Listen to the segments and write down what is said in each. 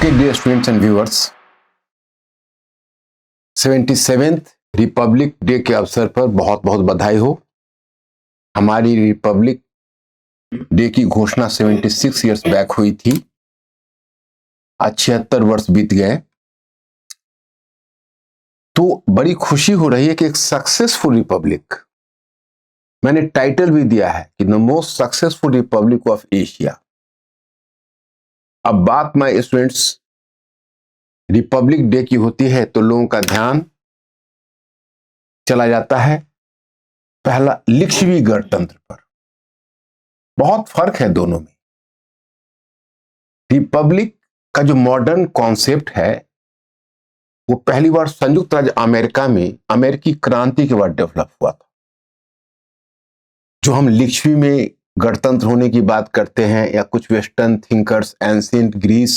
Okay, dear students and viewers, 77th Republic day के अवसर पर बहुत बहुत बधाई हो। हमारी रिपब्लिक डे की घोषणा 76 इयर्स बैक हुई थी। आज 76 वर्ष बीत गए, तो बड़ी खुशी हो रही है कि एक सक्सेसफुल रिपब्लिक, मैंने टाइटल भी दिया है कि the most successful Republic of Asia. अब बात माय स्टूडेंट्स रिपब्लिक डे की होती है तो लोगों का ध्यान चला जाता है पहला लिच्छवी गणतंत्र पर। बहुत फर्क है दोनों में। रिपब्लिक का जो मॉडर्न कॉन्सेप्ट है वो पहली बार संयुक्त राज्य अमेरिका में अमेरिकी क्रांति के बाद डेवलप हुआ था। जो हम लिच्छवी में गणतंत्र होने की बात करते हैं या कुछ वेस्टर्न थिंकर्स एंशिएंट ग्रीस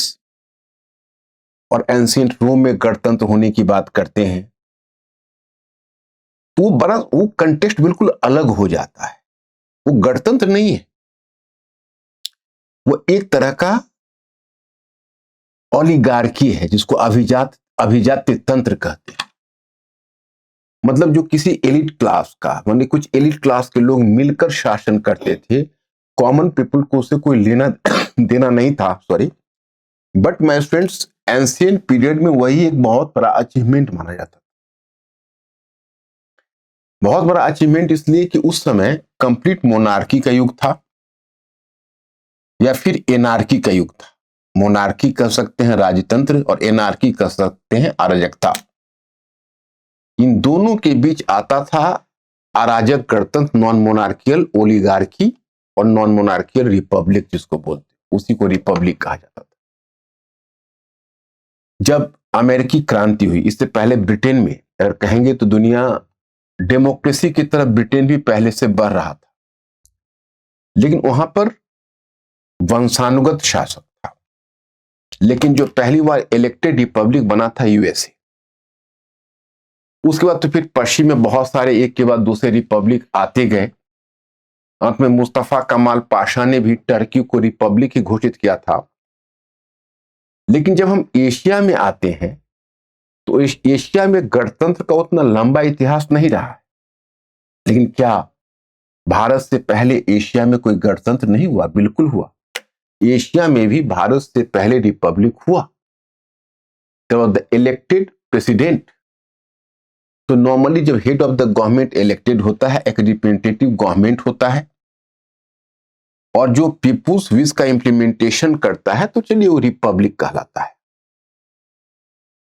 और एंशिएंट रोम में गणतंत्र होने की बात करते हैं, तो वो कंटेक्स्ट बिल्कुल अलग हो जाता है। वो गणतंत्र नहीं है, वो एक तरह का ओलिगार्की है जिसको अभिजात्य तंत्र कहते हैं। मतलब जो किसी एलिट क्लास का, माने कुछ एलिट क्लास के लोग मिलकर शासन करते थे, कॉमन पीपल को उससे कोई लेना देना नहीं था। Sorry, but my students ancient period में वही एक बहुत बड़ा अचीवमेंट माना जाता था। बहुत बड़ा अचीवमेंट इसलिए कि उस समय कंप्लीट मोनार्की का युग था या फिर एनार्की का युग था। मोनार्की कह सकते हैं राजतंत्र और एनार्की कह सकते हैं अराजकता। इन दोनों के बीच आता था अराजक गणतंत्र, नॉन मोनार्कियल ओलिगार्की और नॉन मोनार्कियल रिपब्लिक जिसको बोलते, उसी को रिपब्लिक कहा जाता था। जब अमेरिकी क्रांति हुई, इससे पहले ब्रिटेन में अगर कहेंगे तो दुनिया डेमोक्रेसी की तरफ ब्रिटेन भी पहले से बढ़ रहा था, लेकिन वहां पर वंशानुगत शासक था। लेकिन जो पहली बार इलेक्टेड रिपब्लिक बना था यूएसए, उसके बाद तो फिर पश्चिम में बहुत सारे एक के बाद दूसरे रिपब्लिक आते गए। अंत में मुस्तफा कमाल पाशा ने भी टर्की को रिपब्लिक ही घोषित किया था। लेकिन जब हम एशिया में आते हैं तो एशिया में गणतंत्र का उतना लंबा इतिहास नहीं रहा है। लेकिन क्या भारत से पहले एशिया में कोई गणतंत्र नहीं हुआ? बिल्कुल हुआ। एशिया में भी भारत से पहले रिपब्लिक हुआ। द इलेक्टेड प्रेसिडेंट, तो नॉर्मली जब head of the government elected होता है, एक रिप्रेजेंटेटिव गवर्नमेंट होता है और जो पीपुल्स विश का इंप्लीमेंटेशन करता है, तो चलिए वो रिपब्लिक कहलाता है।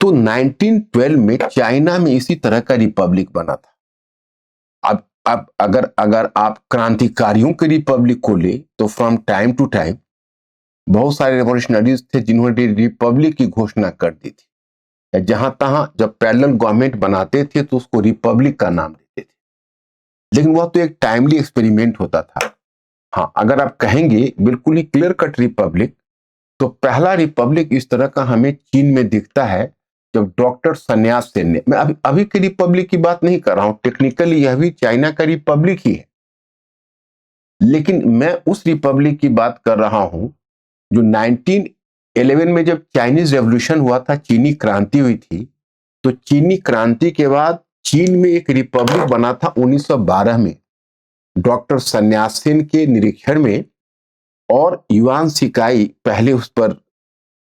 तो 1912 में चाइना में इसी तरह का रिपब्लिक बना था। अब अगर आप क्रांतिकारियों के रिपब्लिक को ले तो फ्रॉम टाइम टू टाइम बहुत सारे रेवोल्यूशनरीज थे जिन्होंने रिपब्लिक की घोषणा कर दी थी। जहां तहां जब पैरेलल गवर्नमेंट बनाते थे तो उसको रिपब्लिक का नाम देते थे, लेकिन वह तो एक टाइमली एक्सपेरिमेंट होता था। हाँ, अगर आप कहेंगे बिल्कुल ही क्लियर कट रिपब्लिक, तो पहला रिपब्लिक इस तरह का हमें चीन में दिखता है जब डॉक्टर सन्यास सेन ने, मैं अभी की रिपब्लिक की बात नहीं कर रहा हूं, टेक्निकली यह भी चाइना का रिपब्लिक ही है, लेकिन मैं उस रिपब्लिक की बात कर रहा हूं जो 1911 में जब चाइनीज रेवोल्यूशन हुआ था, चीनी क्रांति हुई थी, तो चीनी क्रांति के बाद चीन में एक रिपब्लिक बना था 1912 में डॉक्टर सन्यास सेन के निरीक्षण में, और युआन शिकाई पहले उस पर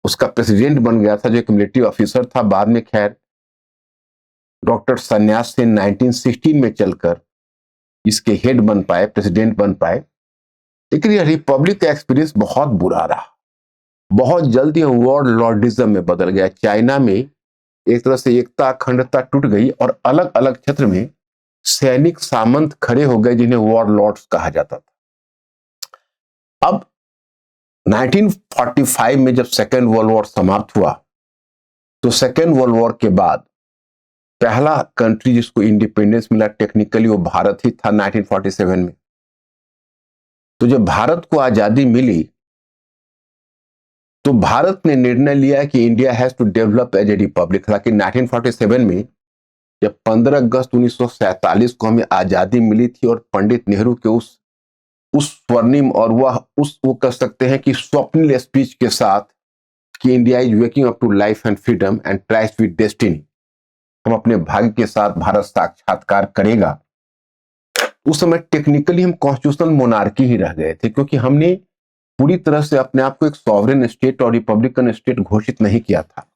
उसका प्रेसिडेंट बन गया था, जो एक मिलिट्री ऑफिसर था। बाद में खैर डॉक्टर सन्यास सेन 1916 में चलकर इसके हेड बन पाए, प्रेसिडेंट बन पाए। लेकिन यह रिपब्लिक का एक्सपीरियंस बहुत बुरा रहा। बहुत जल्दी वॉर लॉर्डिज्म में बदल गया। चाइना में एक तरह से एकता अखंडता टूट गई और अलग अलग क्षेत्र में सैनिक सामंत खड़े हो गए जिन्हें वॉर लॉर्ड्स कहा जाता था। अब 1945 में जब सेकेंड वर्ल्ड वॉर समाप्त हुआ, तो सेकेंड वर्ल्ड वॉर के बाद पहला कंट्री जिसको इंडिपेंडेंस मिला टेक्निकली वो भारत ही था 1947 में। तो जब भारत को आजादी मिली तो भारत ने निर्णय लिया कि India has to develop as a republic. हालांकि 1947 में जब 15 अगस्त 1947 को हमें आजादी मिली थी और पंडित नेहरू के उस स्वर्णिम और वो कह सकते हैं कि स्वप्निल स्पीच के साथ कि India is waking up to life and freedom and tries with destiny, हम अपने भाग्य के साथ भारत साक्षात्कार करेगा। उस समय टेक्निकली हम कॉन्स्टिट्यूशनल मोनार्की ही रह गए थे, क्योंकि हमने पूरी तरह से अपने आप को एक सॉवरेन स्टेट और रिपब्लिकन स्टेट घोषित नहीं किया था।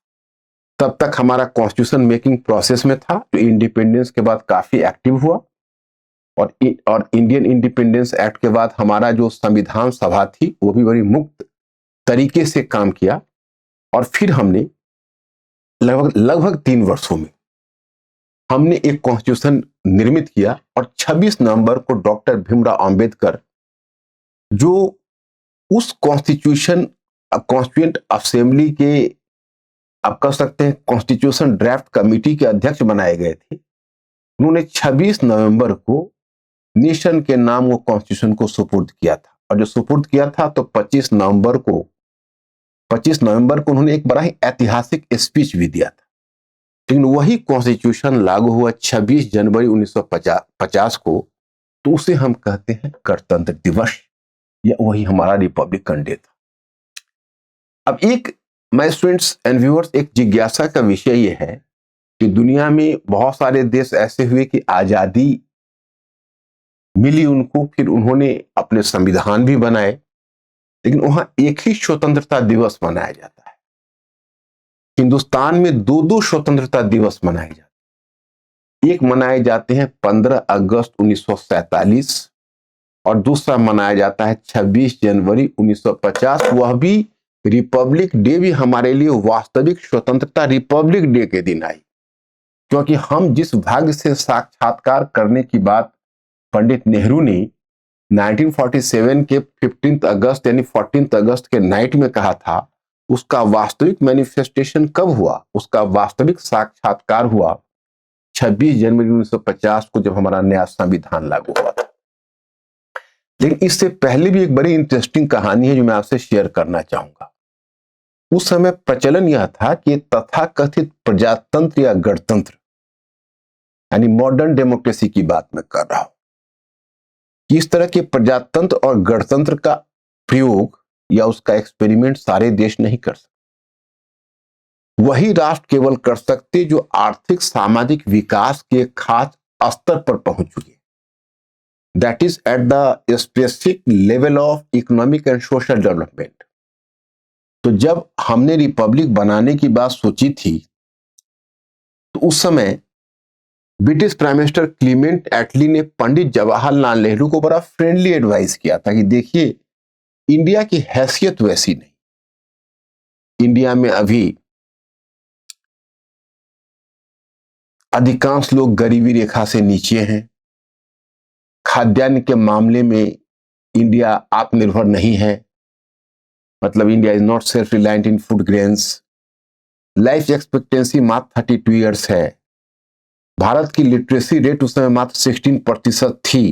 तब तक हमारा कॉन्स्टिट्यूशन मेकिंग प्रोसेस में था, जो इंडिपेंडेंस के बाद काफी एक्टिव हुआ। और इंडियन इंडिपेंडेंस एक्ट के बाद हमारा जो संविधान सभा थी वो भी बड़ी मुक्त तरीके से काम किया। और फिर हमने लगभग 3 वर्षों में हमने एक कॉन्स्टिट्यूशन निर्मित किया। और 26 नवंबर को डॉक्टर भीमराव अंबेडकर, जो उस कॉन्स्टिट्यूएंट असेंबली के, आप कह सकते हैं कॉन्स्टिट्यूशन ड्राफ्ट कमेटी के अध्यक्ष बनाए गए थे, उन्होंने 26 नवंबर को नेशन के नाम वो कॉन्स्टिट्यूशन को सुपुर्द किया था। और जो सुपुर्द किया था तो 25 नवंबर को उन्होंने एक बड़ा ही ऐतिहासिक स्पीच भी दिया था। लेकिन वही कॉन्स्टिट्यूशन लागू हुआ 26 जनवरी 1950 को, तो उसे हम कहते हैं गणतंत्र दिवस, या वही हमारा रिपब्लिकन डे था। अब मैं स्टूडेंट्स एंड व्यूअर्स, एक जिज्ञासा का विषय यह है कि दुनिया में बहुत सारे देश ऐसे हुए कि आजादी मिली उनको, फिर उन्होंने अपने संविधान भी बनाए, लेकिन वहां एक ही स्वतंत्रता दिवस मनाया जाता है। हिंदुस्तान में 2 स्वतंत्रता दिवस मनाए जाते हैं। एक मनाए जाते हैं 15 अगस्त 1947 और दूसरा मनाया जाता है 26 जनवरी 1950। वह भी रिपब्लिक डे भी हमारे लिए वास्तविक स्वतंत्रता रिपब्लिक डे के दिन आई, क्योंकि हम जिस भाग्य से साक्षात्कार करने की बात पंडित नेहरू ने 1947 के 15 अगस्त यानी 14 अगस्त के नाइट में कहा था, उसका वास्तविक मैनिफेस्टेशन कब हुआ, उसका वास्तविक साक्षात्कार हुआ 26 जनवरी 1950 को, जब हमारा नया संविधान लागू हुआ था। लेकिन इससे पहले भी एक बड़ी इंटरेस्टिंग कहानी है जो मैं आपसे शेयर करना चाहूंगा। उस समय प्रचलन यह था कि तथाकथित प्रजातंत्र या गणतंत्र, यानी मॉडर्न डेमोक्रेसी की बात मैं कर रहा हूं, कि इस तरह के प्रजातंत्र और गणतंत्र का प्रयोग या उसका एक्सपेरिमेंट सारे देश नहीं कर सकते। वही राष्ट्र केवल कर सकते जो आर्थिक सामाजिक विकास के खास स्तर पर पहुंच चुके, that is at the specific level of economic and social development. तो जब हमने रिपब्लिक बनाने की बात सोची थी, तो उस समय ब्रिटिश प्राइम मिनिस्टर क्लीमेंट एटली ने पंडित जवाहरलाल नेहरू को बड़ा फ्रेंडली एडवाइस किया था कि देखिए, इंडिया की हैसियत वैसी नहीं, इंडिया में अभी अधिकांश लोग गरीबी रेखा से नीचे हैं, खाद्यान्न के मामले में इंडिया आत्मनिर्भर नहीं है, मतलब India is not self reliant in food grains, life expectancy मात्र 32 ईयर्स है, भारत की लिटरेसी रेट उस समय मात्र 16% थी।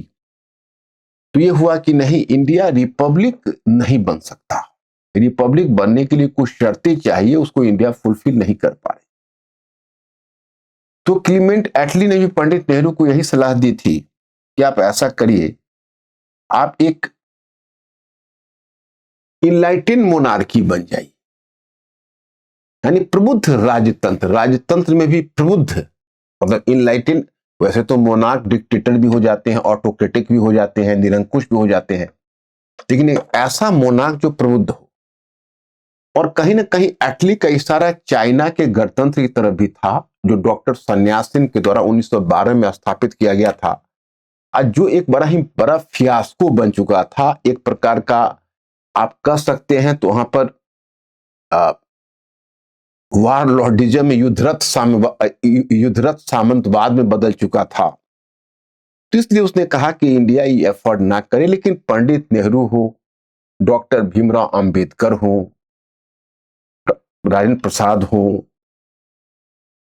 तो यह हुआ कि नहीं, इंडिया रिपब्लिक नहीं बन सकता, रिपब्लिक बनने के लिए कुछ शर्तें चाहिए, उसको इंडिया फुलफिल नहीं कर पा रही। तो क्लीमेंट एटली ने भी पंडित नेहरू को यही सलाह दी थी कि आप ऐसा करिए, आप एक इनलाइटेंड मोनार्की बन जाइए, यानी प्रबुद्ध राजतंत्र में भी प्रबुद्ध, मतलब इनलाइटेंड। वैसे तो मोनार्क डिक्टेटर भी हो जाते हैं, ऑटोक्रेटिक भी हो जाते हैं, निरंकुश भी हो जाते हैं, लेकिन एक ऐसा मोनार्क जो प्रबुद्ध हो। और कहीं ना कहीं एटली का इशारा चाइना के गणतंत्र की तरफ भी था, जो डॉक्टर सन्यासीन के द्वारा 1912 में स्थापित किया गया था, आज जो एक बड़ा फियास्को बन चुका था, एक प्रकार का आप कह सकते हैं। तो वहां पर वारलॉर्डिज्म में युद्धरत सामंतवाद में बदल चुका था। तो इसलिए उसने कहा कि इंडिया ये एफर्ट ना करे, लेकिन पंडित नेहरू हो, डॉक्टर भीमराव अंबेडकर हो, राजेंद्र प्रसाद हो,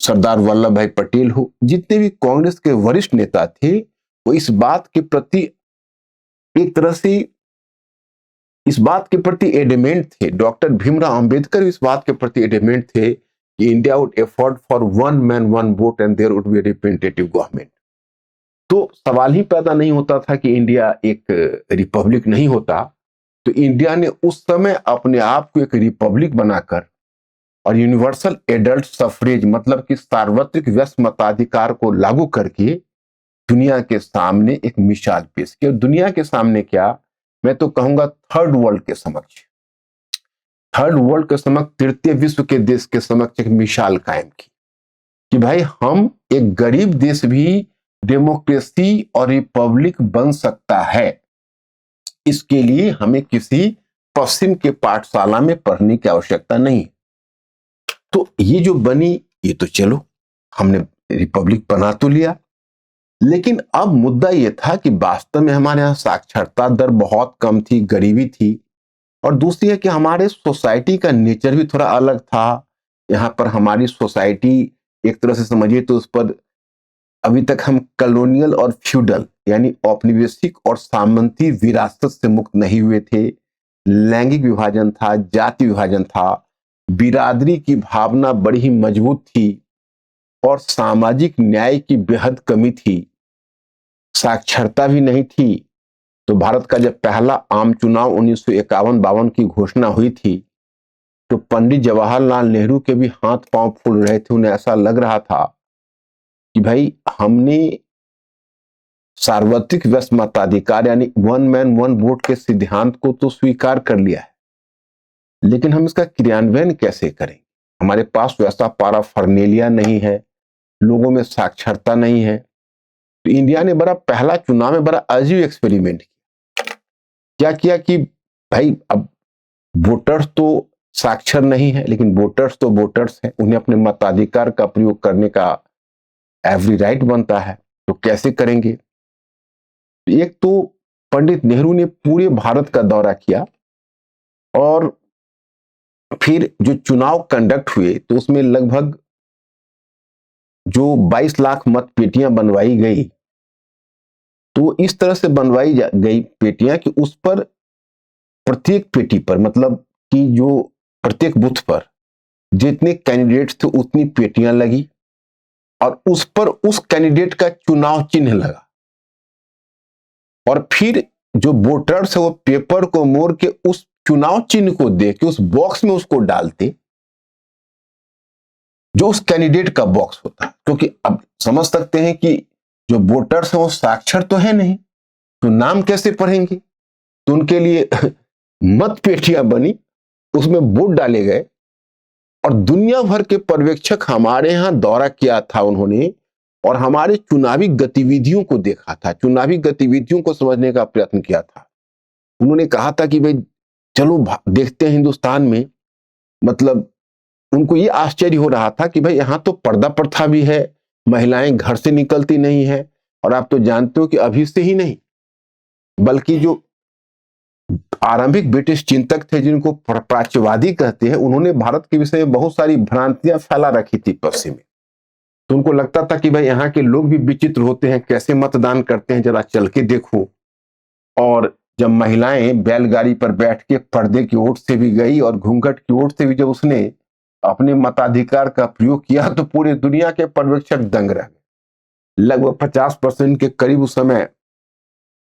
सरदार वल्लभ भाई पटेल हो, जितने भी कांग्रेस के वरिष्ठ नेता थे, वो इस बात के प्रति एक तरह से एडमेंट थे। डॉक्टर भीमराव अंबेडकर इस बात के प्रति एडमेंट थे कि India would effort for 1 man 1 vote and there would be representative government. तो सवाल ही पैदा नहीं होता था कि इंडिया एक रिपब्लिक नहीं होता। तो इंडिया ने उस समय अपने आप को एक रिपब्लिक बनाकर और यूनिवर्सल एडल्ट सफरेज मतलब कि सार्वत्रिक व्यस्त मताधिकार को लागू करके दुनिया के सामने एक मिसाल पेश की। और दुनिया के सामने क्या, मैं तो कहूंगा थर्ड वर्ल्ड के समक्ष, थर्ड वर्ल्ड के समक्ष, तृतीय विश्व के देश के समक्ष एक मिसाल कायम की कि भाई हम एक गरीब देश भी डेमोक्रेसी और रिपब्लिक बन सकता है। इसके लिए हमें किसी पश्चिम के पाठशाला में पढ़ने की आवश्यकता नहीं। तो ये जो बनी, ये तो चलो हमने रिपब्लिक बना तो लिया, लेकिन अब मुद्दा ये था कि वास्तव में हमारे यहाँ साक्षरता दर बहुत कम थी, गरीबी थी, और दूसरी है कि हमारे सोसाइटी का नेचर भी थोड़ा अलग था। यहाँ पर हमारी सोसाइटी एक तरह से समझिए तो उस पर अभी तक हम कॉलोनियल और फ्यूडल यानी औपनिवेशिक और सामंती विरासत से मुक्त नहीं हुए थे। लैंगिक विभाजन था, जाति विभाजन था, बिरादरी की भावना बड़ी ही मजबूत थी और सामाजिक न्याय की बेहद कमी थी। साक्षरता भी नहीं थी। तो भारत का जब पहला आम चुनाव 1951-52 की घोषणा हुई थी तो पंडित जवाहरलाल नेहरू के भी हाथ पांव फूल रहे थे। उन्हें ऐसा लग रहा था कि भाई हमने सार्वत्रिक व्यस्त मताधिकार यानी वन मैन वन वोट के सिद्धांत को तो स्वीकार कर लिया है, लेकिन हम इसका क्रियान्वयन कैसे करें? हमारे पास वैसा पाराफर्नेलिया नहीं है, लोगों में साक्षरता नहीं है। तो इंडिया ने बड़ा पहला चुनाव में बड़ा अजीब एक्सपेरिमेंट क्या किया कि भाई अब वोटर्स तो साक्षर नहीं है, लेकिन वोटर्स तो वोटर्स हैं, उन्हें अपने मताधिकार का प्रयोग करने का एवरी राइट बनता है। तो कैसे करेंगे? एक तो पंडित नेहरू ने पूरे भारत का दौरा किया और फिर जो चुनाव कंडक्ट हुए तो उसमें लगभग जो 22 लाख मत पेटियां बनवाई गई, तो इस तरह से बनवाई गई पेटियां कि उस पर प्रत्येक पेटी पर मतलब कि जो प्रत्येक बूथ पर जितने कैंडिडेट्स थे उतनी पेटियां लगी और उस पर उस कैंडिडेट का चुनाव चिन्ह लगा। और फिर जो वोटर्स है वो पेपर को मोड़ के उस चुनाव चिन्ह को देख के उस बॉक्स में उसको डालते जो उस कैंडिडेट का बॉक्स होता है। क्योंकि अब समझ सकते हैं कि जो वोटर्स हैं वो साक्षर तो है नहीं, तो नाम कैसे पढ़ेंगे? तो उनके लिए मत पेटियां बनी, उसमें वोट डाले गए और दुनिया भर के पर्यवेक्षक हमारे यहां दौरा किया था उन्होंने और हमारे चुनावी गतिविधियों को देखा था, चुनावी गतिविधियों को समझने का प्रयत्न किया था। उन्होंने कहा था कि भाई चलो देखते हैं हिंदुस्तान में, मतलब उनको ये आश्चर्य हो रहा था कि भाई यहां तो पर्दा प्रथा भी है, महिलाएं घर से निकलती नहीं है। और आप तो जानते हो कि अभी से ही नहीं बल्कि जो आरंभिक ब्रिटिश चिंतक थे जिनको प्राच्यवादी कहते हैं, उन्होंने भारत के विषय में बहुत सारी भ्रांतियां फैला रखी थी पश्चिम में। तो उनको लगता था कि भाई यहाँ के लोग भी विचित्र होते हैं, कैसे मतदान करते हैं, जरा चल के देखो। और जब महिलाएं बैलगाड़ी पर बैठ के पर्दे की ओर से भी गई और घूंघट की ओर से भी जब उसने अपने मताधिकार का प्रयोग किया तो पूरे दुनिया के पर्यवेक्षक दंग रह गए। लगभग 50% के करीब उस समय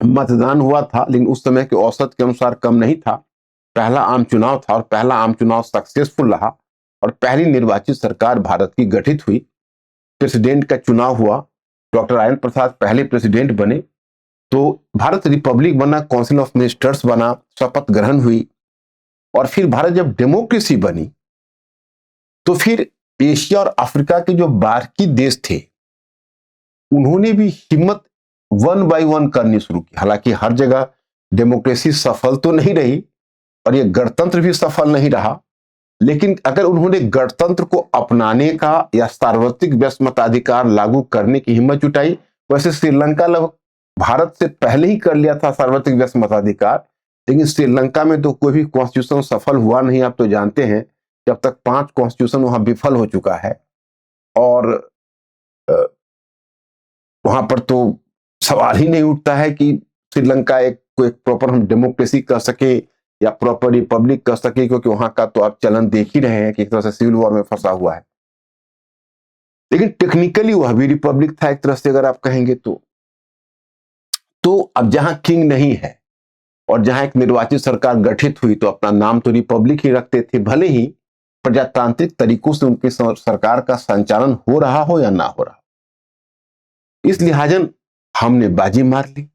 मतदान हुआ था, लेकिन उस समय के औसत के अनुसार कम नहीं था। पहला आम चुनाव था और पहला आम चुनाव सक्सेसफुल रहा और पहली निर्वाचित सरकार भारत की गठित हुई। प्रेसिडेंट का चुनाव हुआ, डॉक्टर राजेंद्र प्रसाद पहले प्रेसिडेंट बने। तो भारत रिपब्लिक बना, काउंसिल ऑफ मिनिस्टर्स बना, शपथ ग्रहण हुई और फिर भारत जब डेमोक्रेसी बनी तो फिर एशिया और अफ्रीका के जो बाकी देश थे उन्होंने भी हिम्मत वन बाय वन करनी शुरू की। हालांकि हर जगह डेमोक्रेसी सफल तो नहीं रही और ये गणतंत्र भी सफल नहीं रहा, लेकिन अगर उन्होंने गणतंत्र को अपनाने का या सार्वत्रिक व्यस्त मताधिकार लागू करने की हिम्मत जुटाई, वैसे श्रीलंका लगभग भारत से पहले ही कर लिया था सार्वत्रिक व्यस्त मताधिकार, लेकिन श्रीलंका में तो कोई भी कॉन्स्टिट्यूशन सफल हुआ नहीं। आप तो जानते हैं कि अब तक 5 कॉन्स्टिट्यूशन वहां विफल हो चुका है और वहां पर तो सवाल ही नहीं उठता है कि श्रीलंका एक प्रॉपर हम डेमोक्रेसी कर सके या प्रॉपर रिपब्लिक कर सके, क्योंकि वहां का तो आप चलन देख ही रहे हैं कि एक तरह से सिविल वॉर में फंसा हुआ है। लेकिन टेक्निकली वह भी रिपब्लिक था एक तरह से अगर आप कहेंगे तो अब जहां किंग नहीं है और जहां एक निर्वाचित सरकार गठित हुई तो अपना नाम तो रिपब्लिक ही रखते थे, भले ही प्रजातांत्रिक तरीकों से उनके सरकार का संचालन हो रहा हो या ना हो रहा, इस लिहाजन हमने बाजी मार ली।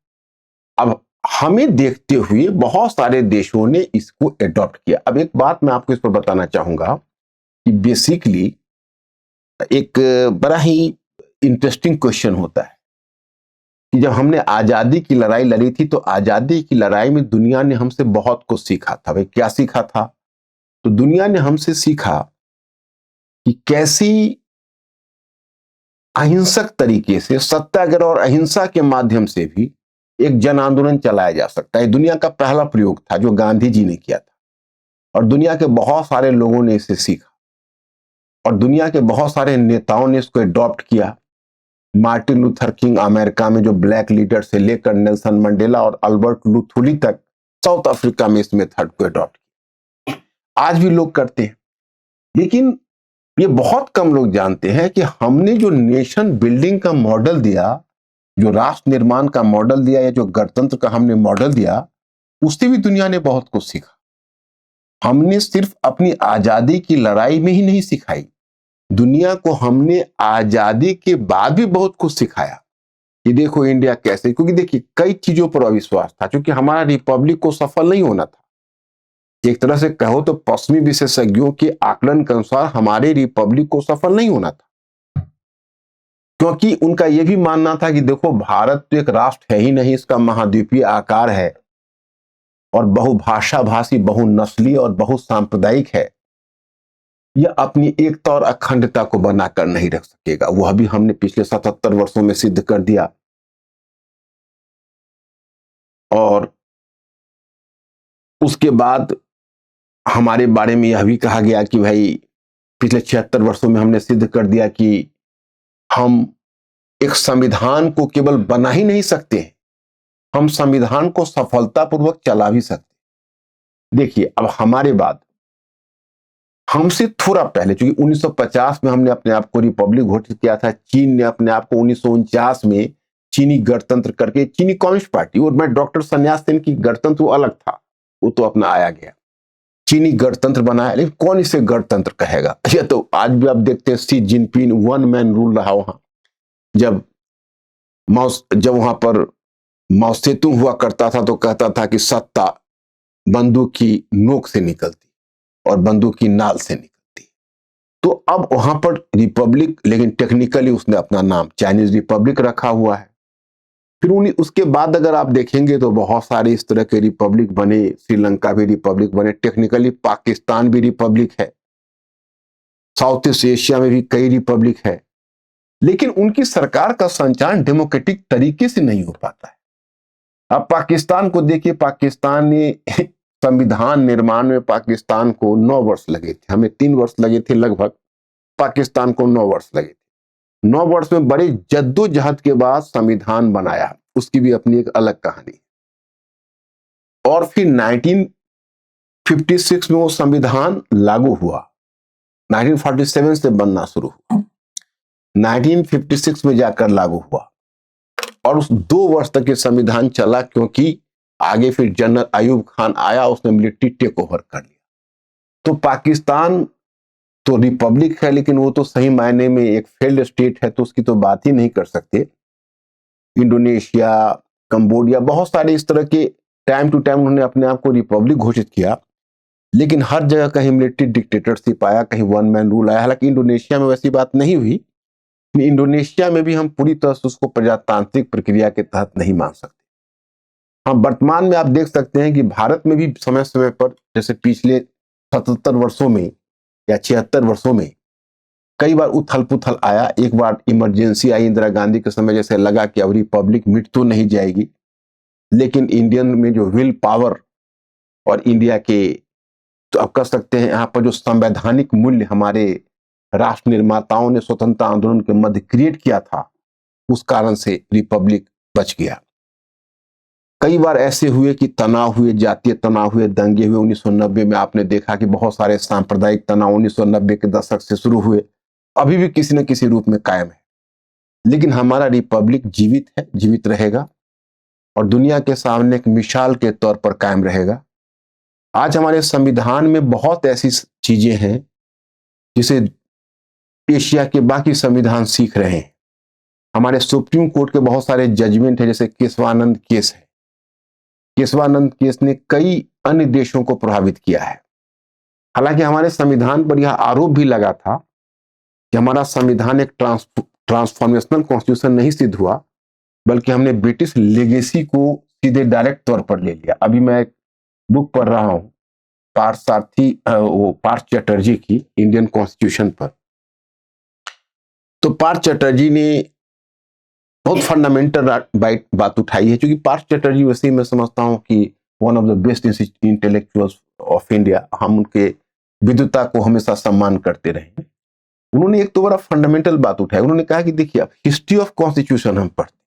अब हमें देखते हुए बहुत सारे देशों ने इसको एडॉप्ट किया। अब एक बात मैं आपको इस पर बताना चाहूंगा कि बेसिकली एक बड़ा ही इंटरेस्टिंग क्वेश्चन होता है कि जब हमने आजादी की लड़ाई लड़ी थी तो आजादी की लड़ाई में दुनिया ने हमसे बहुत कुछ सीखा था। भाई क्या सीखा था? तो दुनिया ने हमसे सीखा कि कैसी अहिंसक तरीके से सत्याग्रह और अहिंसा के माध्यम से भी एक जन आंदोलन चलाया जा सकता है। दुनिया का पहला प्रयोग था जो गांधी जी ने किया था और दुनिया के बहुत सारे लोगों ने इसे सीखा और दुनिया के बहुत सारे नेताओं ने इसको एडॉप्ट किया। मार्टिन लूथर किंग अमेरिका में जो ब्लैक लीडर से लेकर नेल्सन मंडेला और अल्बर्ट लुथुली तक साउथ अफ्रीका में इस मेथड को एडॉप्ट किया। आज भी लोग करते हैं, लेकिन ये बहुत कम लोग जानते हैं कि हमने जो नेशन बिल्डिंग का मॉडल दिया, जो राष्ट्र निर्माण का मॉडल दिया या जो गणतंत्र का हमने मॉडल दिया, उससे भी दुनिया ने बहुत कुछ सीखा। हमने सिर्फ अपनी आजादी की लड़ाई में ही नहीं सिखाई, दुनिया को हमने आजादी के बाद भी बहुत कुछ सिखाया कि देखो इंडिया कैसे, क्योंकि देखिए कई चीजों पर अविश्वास था, क्योंकि हमारा रिपब्लिक को सफल नहीं होना था। एक तरह से कहो तो पश्चिमी विशेषज्ञों के आकलन के अनुसार हमारे रिपब्लिक को सफल नहीं होना था, क्योंकि उनका यह भी मानना था कि देखो भारत तो एक राष्ट्र है ही नहीं, इसका महाद्वीपीय आकार है और बहुभाषा भाषी, बहुनस्लीय और बहुसांप्रदायिक है, यह अपनी एकता और अखंडता को बनाकर नहीं रख सकेगा। वह भी हमने पिछले 77 वर्षों में सिद्ध कर दिया। और उसके बाद हमारे बारे में यह भी कहा गया कि भाई पिछले 76 वर्षों में हमने सिद्ध कर दिया कि हम एक संविधान को केवल बना ही नहीं सकते, हम संविधान को सफलतापूर्वक चला भी सकते। देखिए अब हमारे बाद हमसे थोड़ा पहले, क्योंकि 1950 में हमने अपने आप को रिपब्लिक घोषित किया था, चीन ने अपने आप को 1949 में चीनी गणतंत्र करके, चीनी कम्युनिस्ट पार्टी, और मैं डॉक्टर सन्यास सेन की गणतंत्र वो अलग था, वो तो अपना आया गया, चीनी गणतंत्र बनाया। लेकिन कौन इसे गणतंत्र कहेगा? ये तो आज भी आप देखते हैं Xi Jinping one man rule रहा वहां। जब वहां पर माओ सेतुंग हुआ करता था तो कहता था कि सत्ता बंदूक की नोक से निकलती और बंदूक की नाल से निकलती। तो अब वहां पर रिपब्लिक, लेकिन टेक्निकली उसने अपना नाम चाइनीज रिपब्लिक रखा हुआ है। फिर उसके बाद अगर आप देखेंगे तो बहुत सारे इस तरह के रिपब्लिक बने, श्रीलंका भी रिपब्लिक बने, टेक्निकली पाकिस्तान भी रिपब्लिक है, साउथ ईस्ट एशिया में भी कई रिपब्लिक है, लेकिन उनकी सरकार का संचालन डेमोक्रेटिक तरीके से नहीं हो पाता है। अब पाकिस्तान को देखिए, पाकिस्तान ने संविधान निर्माण में पाकिस्तान को 9 वर्ष लगे थे, हमें 3 वर्ष लगे थे लगभग, पाकिस्तान को 9 वर्ष लगे थे। 9 वर्ष में बड़े जद्दोजहद के बाद संविधान बनाया, उसकी भी अपनी एक अलग कहानी। और फिर 1956 में वो संविधान लागू हुआ, 1947 से बनना शुरू हुआ, 1956 में जाकर लागू हुआ और उस 2 वर्ष तक ये संविधान चला, क्योंकि आगे फिर जनरल अयूब खान आया, उसने मिलिट्री टेक ओवर कर लिया। तो पाकिस्तान तो रिपब्लिक है, लेकिन वो तो सही मायने में एक फेल्ड स्टेट है, तो उसकी तो बात ही नहीं कर सकते। इंडोनेशिया, कंबोडिया, बहुत सारे इस तरह के टाइम टू टाइम उन्होंने अपने आप को रिपब्लिक घोषित किया, लेकिन हर जगह कहीं मिलिट्री डिक्टेटरशिप आया, कहीं वन मैन रूल आया। हालांकि इंडोनेशिया में वैसी बात नहीं हुई, इंडोनेशिया में भी हम पूरी तरह से उसको प्रजातांत्रिक प्रक्रिया के तहत नहीं मान सकते। हाँ, वर्तमान में आप देख सकते हैं कि भारत में भी समय समय पर, जैसे पिछले 77 वर्षों में या 76 वर्षों में कई बार उथल पुथल आया। एक बार इमरजेंसी आई इंदिरा गांधी के समय, जैसे लगा कि अब रिपब्लिक मिट तो नहीं जाएगी, लेकिन इंडियन में जो विल पावर और इंडिया के, तो आप कह सकते हैं यहाँ पर जो संवैधानिक मूल्य हमारे राष्ट्र निर्माताओं ने स्वतंत्रता आंदोलन के मध्य क्रिएट किया था, उस कारण से रिपब्लिक बच गया। कई बार ऐसे हुए कि तनाव हुए, जातीय तनाव हुए, दंगे हुए। 1990 में आपने देखा कि बहुत सारे सांप्रदायिक तनाव 1990 के दशक से शुरू हुए, अभी भी किसी न किसी रूप में कायम है। लेकिन हमारा रिपब्लिक जीवित है, जीवित रहेगा और दुनिया के सामने एक मिसाल के तौर पर कायम रहेगा। आज हमारे संविधान में बहुत ऐसी चीजें हैं जिसे एशिया के बाकी संविधान सीख रहे हैं। हमारे सुप्रीम कोर्ट के बहुत सारे जजमेंट है, जैसे केशवानंद केस है। केशवानंद केस ने कई अन्य देशों को प्रभावित किया है। हालांकि हमारे संविधान पर यह आरोप भी लगा था कि हमारा संविधान एक ट्रांसफॉर्मेशनल कॉन्स्टिट्यूशन नहीं सिद्ध हुआ, बल्कि हमने ब्रिटिश लेगेसी को सीधे डायरेक्ट तौर पर ले लिया। अभी मैं एक बुक पढ़ रहा हूं पार्थ चैटर्जी की इंडियन कॉन्स्टिट्यूशन पर। तो पार्थ चैटर्जी ने बहुत फंडामेंटल बात उठाई है, क्योंकि पार्थ चैटर्जी वैसे ही मैं समझता हूं कि one of the best intellectuals of India. हम उनके विद्वता को हमेशा सम्मान करते रहे। उन्होंने एक तो बड़ा फंडामेंटल बात उठाई। उन्होंने कहा कि देखिए, हिस्ट्री ऑफ कॉन्स्टिट्यूशन हम पढ़ते,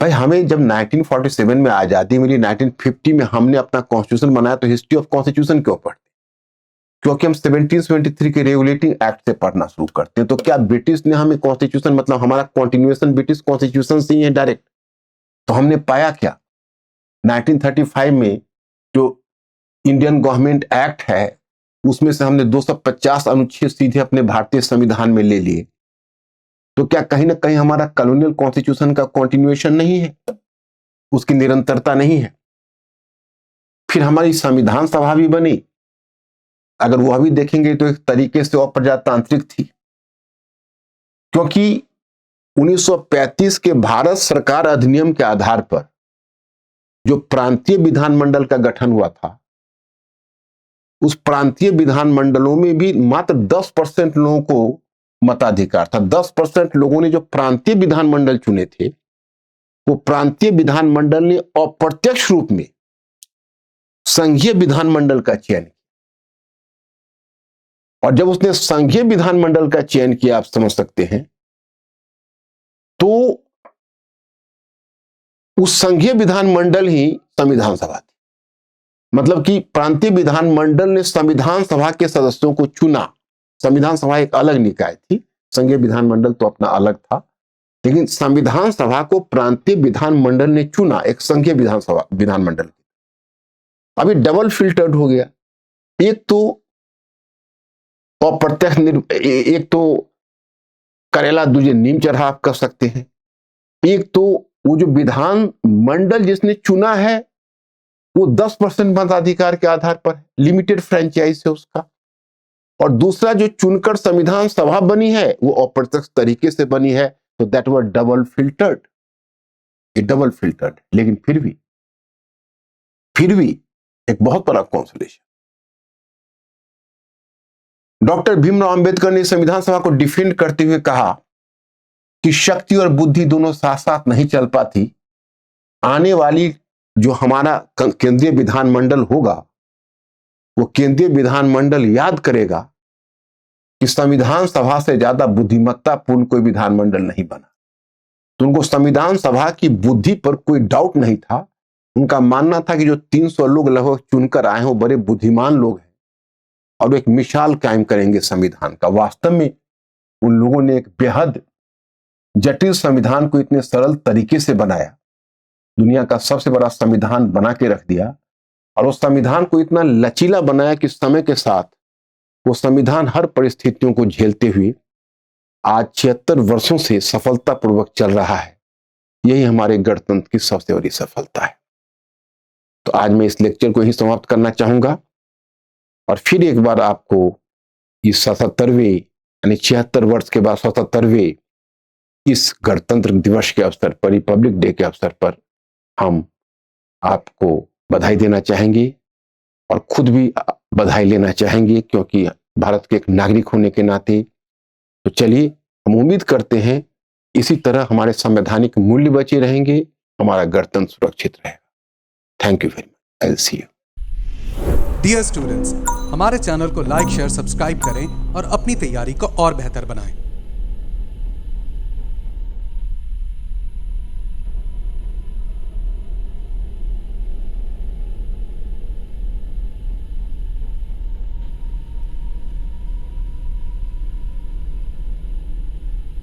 भाई हमें जब 1947 में आजादी मिली, 1950 में हमने अपना कॉन्स्टिट्यूशन बनाया, तो हिस्ट्री ऑफ कॉन्स्टिट्यूशन क्यों पढ़ते? क्योंकि हम 1773 के रेगुलेटिंग एक्ट से पढ़ना शुरू करते हैं। तो क्या ब्रिटिश ने हमें कॉन्स्टिट्यूशन, मतलब हमारा कॉन्टिन्यूएशन ब्रिटिश कॉन्स्टिट्यूशन से ही है डायरेक्ट? तो हमने पाया क्या, 1935 में जो इंडियन गवर्नमेंट एक्ट है, उसमें से हमने 250 अनुच्छेद सीधे अपने भारतीय संविधान में ले लिए। तो क्या कहीं ना कहीं हमारा कॉलोनियल कॉन्स्टिट्यूशन का कॉन्टिन्यूएशन नहीं है, उसकी निरंतरता नहीं है? फिर हमारी संविधान सभा भी बनी, अगर वह भी देखेंगे तो एक तरीके से अप्रजातांत्रिक थी, क्योंकि 1935 के भारत सरकार अधिनियम के आधार पर जो प्रांतीय विधानमंडल का गठन हुआ था, उस प्रांतीय विधानमंडलों में भी मात्र 10% लोगों को मताधिकार था। 10% लोगों ने जो प्रांतीय विधानमंडल चुने थे, वो प्रांतीय विधानमंडल ने अप्रत्यक्ष रूप में संघीय विधानमंडल का चयन किया। और जब उसने संघीय विधानमंडल का चयन किया, आप समझ सकते हैं, तो उस संघीय विधानमंडल ही संविधान सभा थी। मतलब कि प्रांतीय विधानमंडल ने संविधान सभा के सदस्यों को चुना। संविधान सभा एक अलग निकाय थी, संघीय विधानमंडल तो अपना अलग था, लेकिन संविधान सभा को प्रांतीय विधानमंडल ने चुना, एक संघीय विधानमंडल। अभी डबल फिल्टर्ड हो गया। एक तो अप्रत्यक्ष, एक तो करेला दूजे नीम चढ़ाव कर सकते हैं। एक तो वो जो विधान मंडल जिसने चुना है, वो 10% मताधिकार के आधार पर लिमिटेड फ्रेंचाइज है उसका। और दूसरा जो चुनकर संविधान सभा बनी है, वो अप्रत्यक्ष तरीके से बनी है। तो that was double filtered, double filtered. लेकिन फिर भी एक बहुत बड़ा कॉन्सोलेशन, डॉक्टर भीमराव अंबेडकर ने संविधान सभा को डिफेंड करते हुए कहा कि शक्ति और बुद्धि दोनों साथ साथ नहीं चल पाती। आने वाली जो हमारा केंद्रीय विधानमंडल होगा, वो केंद्रीय विधानमंडल याद करेगा कि संविधान सभा से ज्यादा बुद्धिमत्तापूर्ण कोई विधानमंडल नहीं बना। तो उनको संविधान सभा की बुद्धि पर कोई डाउट नहीं था। उनका मानना था कि जो 300 लोग लगभग चुनकर आए हैं, वो बड़े बुद्धिमान लोग हैं और एक मिसाल कायम करेंगे संविधान का। वास्तव में उन लोगों ने एक बेहद जटिल संविधान को इतने सरल तरीके से बनाया, दुनिया का सबसे बड़ा संविधान बना के रख दिया। और उस संविधान को इतना लचीला बनाया कि समय के साथ वो संविधान हर परिस्थितियों को झेलते हुए आज 76 वर्षों से सफलतापूर्वक चल रहा है। यही हमारे गणतंत्र की सबसे बड़ी सफलता है। तो आज मैं इस लेक्चर को ही समाप्त करना चाहूंगा और फिर एक बार आपको इस 77वें यानी 76 वर्ष के बाद 77वें इस गणतंत्र दिवस के अवसर पर, रिपब्लिक डे के अवसर पर, हम आपको बधाई देना चाहेंगे और खुद भी बधाई लेना चाहेंगे, क्योंकि भारत के एक नागरिक होने के नाते। तो चलिए, हम उम्मीद करते हैं इसी तरह हमारे संवैधानिक मूल्य बचे रहेंगे, हमारा गणतंत्र सुरक्षित रहेगा। Thank you very much. I will see you. Dear students, हमारे चैनल को लाइक, शेयर, सब्सक्राइब करें और अपनी तैयारी को और बेहतर बनाएं।